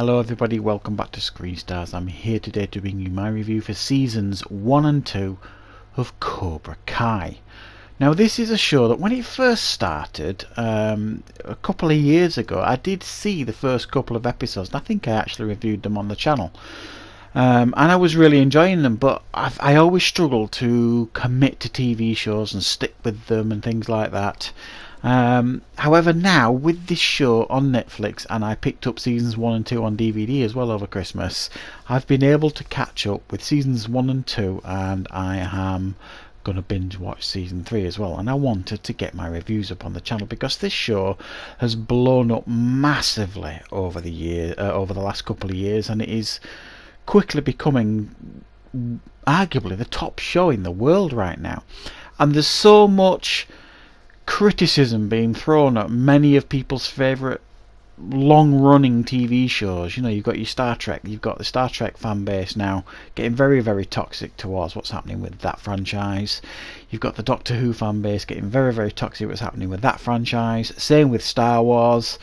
Hello everybody, welcome back to Screen Stars. I'm here today to bring you my review for seasons 1 and 2 of Cobra Kai. Now this is a show that when it first started, a couple of years ago, I did see the first couple of episodes, and I think I actually reviewed them on the channel. And I was really enjoying them, but I always struggle to commit to TV shows and stick with them and things like that. However, now with this show on Netflix, and I picked up seasons 1 and 2 on DVD as well over Christmas, I've been able to catch up with seasons 1 and 2, and I am going to binge watch season 3 as well. And I wanted to get my reviews up on the channel because this show has blown up massively over the last couple of years, and it is quickly becoming arguably the top show in the world right now. And there's so much criticism being thrown at many of people's favourite long-running TV shows. You know, you've got your Star Trek, you've got the Star Trek fan base now getting very, very toxic towards what's happening with that franchise. You've got the Doctor Who fan base getting very, very toxic what's happening with that franchise. Same with Star Wars.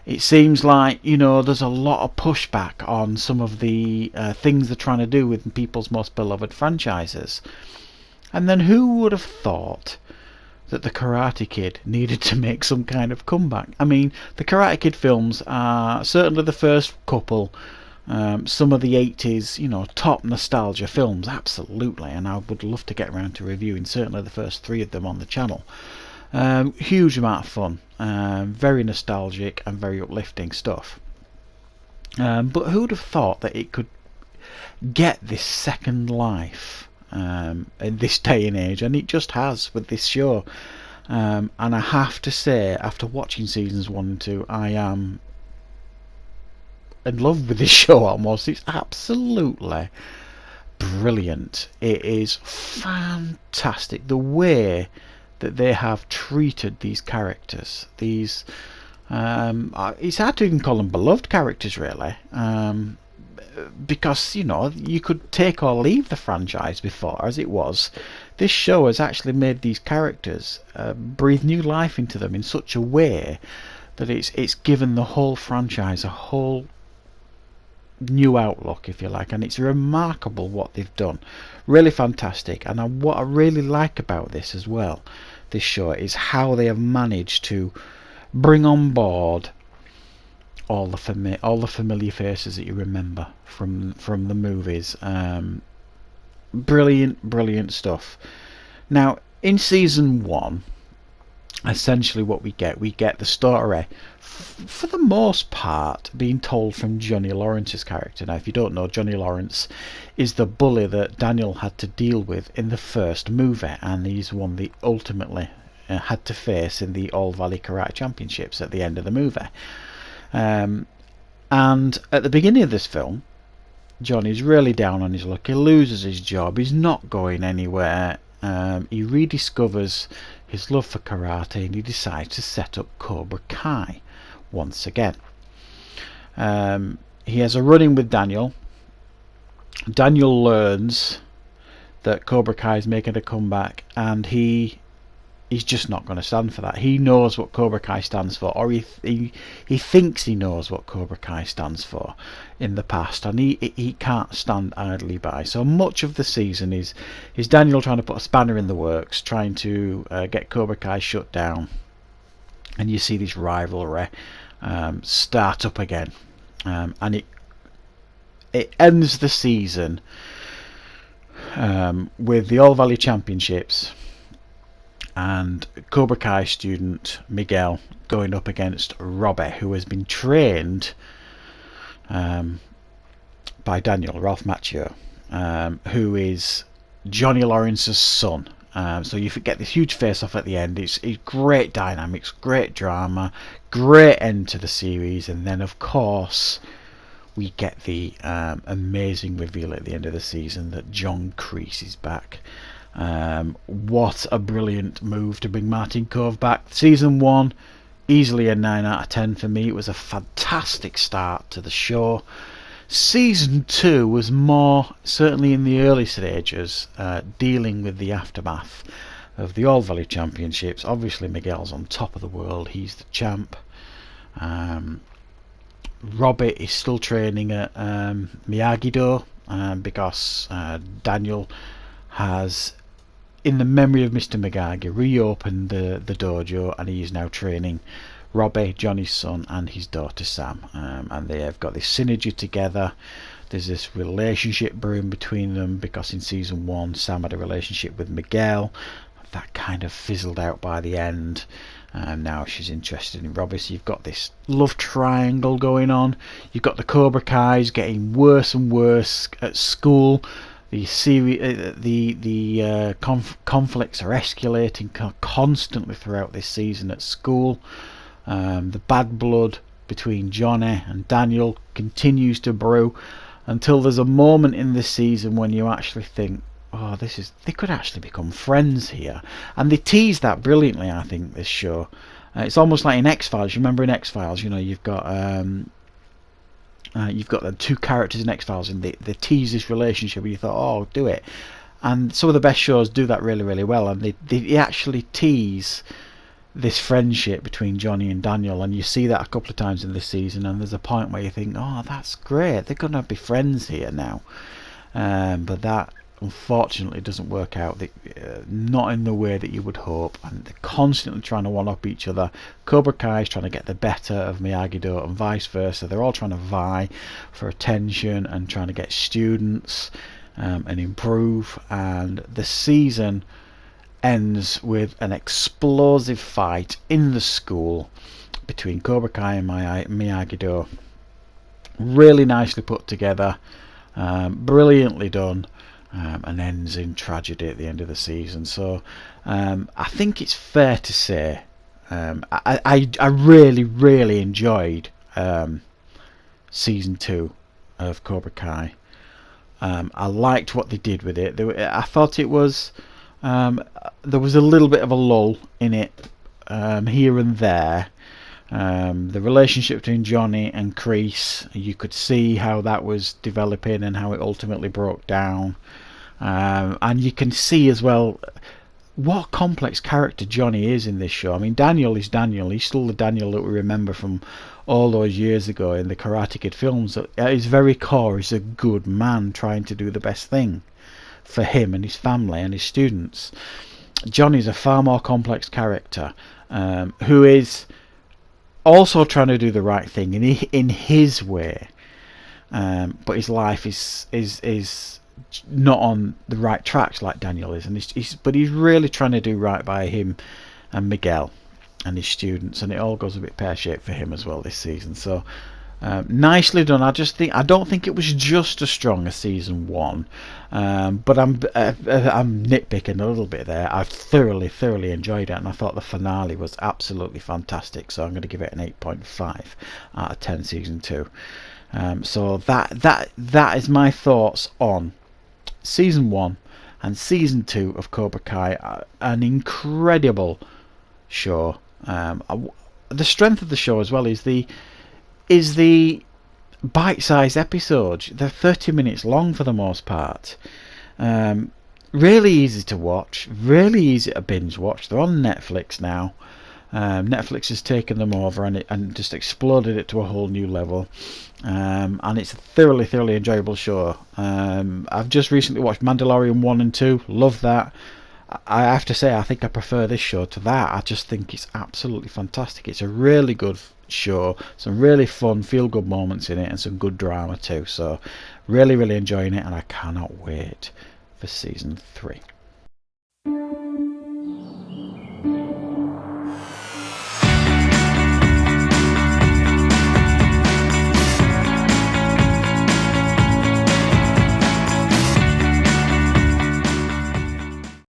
It seems like, you know, there's a lot of pushback on some of the things they're trying to do with people's most beloved franchises. And then who would have thought that the Karate Kid needed to make some kind of comeback? I mean, the Karate Kid films are certainly the first couple, some of the 80s, you know, top nostalgia films, absolutely, and I would love to get around to reviewing certainly the first 3 of them on the channel. Huge amount of fun, very nostalgic and very uplifting stuff. But who'd have thought that it could get this second life in this day and age? And it just has with this show. And I have to say, after watching seasons 1 and 2, I am in love with this show almost. It's absolutely brilliant. It is fantastic the way that they have treated these characters. These it's hard to even call them beloved characters, really, because, you know, you could take or leave the franchise before as it was. This show has actually made these characters breathe new life into them in such a way that it's given the whole franchise a whole new outlook, if you like, and it's remarkable what they've done. Really fantastic. And what I really like about this as well, this show, is how they have managed to bring on board all the familiar faces that you remember from the movies. Brilliant stuff. Now, in season 1, essentially what we get the story, for the most part, being told from Johnny Lawrence's character. Now, if you don't know, Johnny Lawrence is the bully that Daniel had to deal with in the first movie, and he's one that ultimately had to face in the All Valley Karate Championships at the end of the movie. And at the beginning of this film, Johnny's really down on his luck. He loses his job. He's not going anywhere. He rediscovers his love for karate, and he decides to set up Cobra Kai once again. He has a run-in with Daniel. Daniel learns that Cobra Kai is making a comeback, and he's just not going to stand for that. He knows what Cobra Kai stands for, or he thinks he knows what Cobra Kai stands for in the past, and he can't stand idly by. So much of the season is Daniel trying to put a spanner in the works, trying to get Cobra Kai shut down, and you see this rivalry start up again, and it ends the season with the All Valley Championships and Cobra Kai student Miguel going up against Robbie, who has been trained by Daniel, Ralph Macchio, who is Johnny Lawrence's son. So you get this huge face-off at the end. It's great dynamics, great drama, great end to the series, and then of course we get the amazing reveal at the end of the season that John Kreese is back. What a brilliant move to bring Martin Cove back. Season 1, easily a 9 out of 10 for me. It was a fantastic start to the show. Season 2 was more, certainly in the early stages, dealing with the aftermath of the All Valley Championships. Obviously Miguel's on top of the world, he's the champ. Robbie is still training at Miyagi-Do because Daniel has, in the memory of Mr. Miyagi, reopened the dojo, and he is now training Robbie, Johnny's son, and his daughter Sam, and they have got this synergy together. There's this relationship brewing between them because in season 1 Sam had a relationship with Miguel. That kind of fizzled out by the end. Now she's interested in Robbie, so you've got this love triangle going on. You've got the Cobra Kai's getting worse and worse at school. The conflicts are escalating constantly throughout this season at school. The bad blood between Johnny and Daniel continues to brew until there's a moment in this season when you actually think, oh, they could actually become friends here. And they tease that brilliantly, I think, this show. It's almost like in X-Files. You remember in X-Files, you've got the two characters in X-Files, and they tease this relationship, and you thought, oh, do it. And some of the best shows do that really, really well, and they actually tease this friendship between Johnny and Daniel, and you see that a couple of times in this season, and there's a point where you think, oh, that's great, they're going to be friends here now. But that unfortunately doesn't work out, not in the way that you would hope, and they're constantly trying to one-up each other. Cobra Kai is trying to get the better of Miyagi-Do and vice versa. They're all trying to vie for attention and trying to get students and improve, and the season ends with an explosive fight in the school between Cobra Kai and Miyagi-Do. Really nicely put together, brilliantly done, and ends in tragedy at the end of the season. So I think it's fair to say I really, really enjoyed season 2 of Cobra Kai. I liked what they did with it. I thought it was there was a little bit of a lull in it here and there. The relationship between Johnny and Kreese, you could see how that was developing and how it ultimately broke down. And you can see as well what a complex character Johnny is in this show. I mean, Daniel is Daniel. He's still the Daniel that we remember from all those years ago in the Karate Kid films. At his very core, he's a good man trying to do the best thing for him and his family and his students. Johnny's a far more complex character who is also trying to do the right thing in his way, but his life is not on the right tracks like Daniel is, and but he's really trying to do right by him and Miguel and his students, and it all goes a bit pear-shaped for him as well this season. So nicely done. I don't think it was just as strong as season 1, but I'm nitpicking a little bit there. I thoroughly enjoyed it, and I thought the finale was absolutely fantastic. So I'm going to give it an 8.5 out of 10 season 2. So that is my thoughts on season 1 and season 2 of Cobra Kai. An incredible show. The strength of the show as well is the bite-sized episodes. They're 30 minutes long for the most part. Really easy to watch, really easy to binge watch. They're on Netflix now. Netflix has taken them over and just exploded it to a whole new level. And it's a thoroughly enjoyable show. I've just recently watched Mandalorian 1 and 2. Love that. I have to say, I think I prefer this show to that. I just think it's absolutely fantastic. It's a really good show, some really fun feel-good moments in it, and some good drama too. So really enjoying it, and I cannot wait for season 3.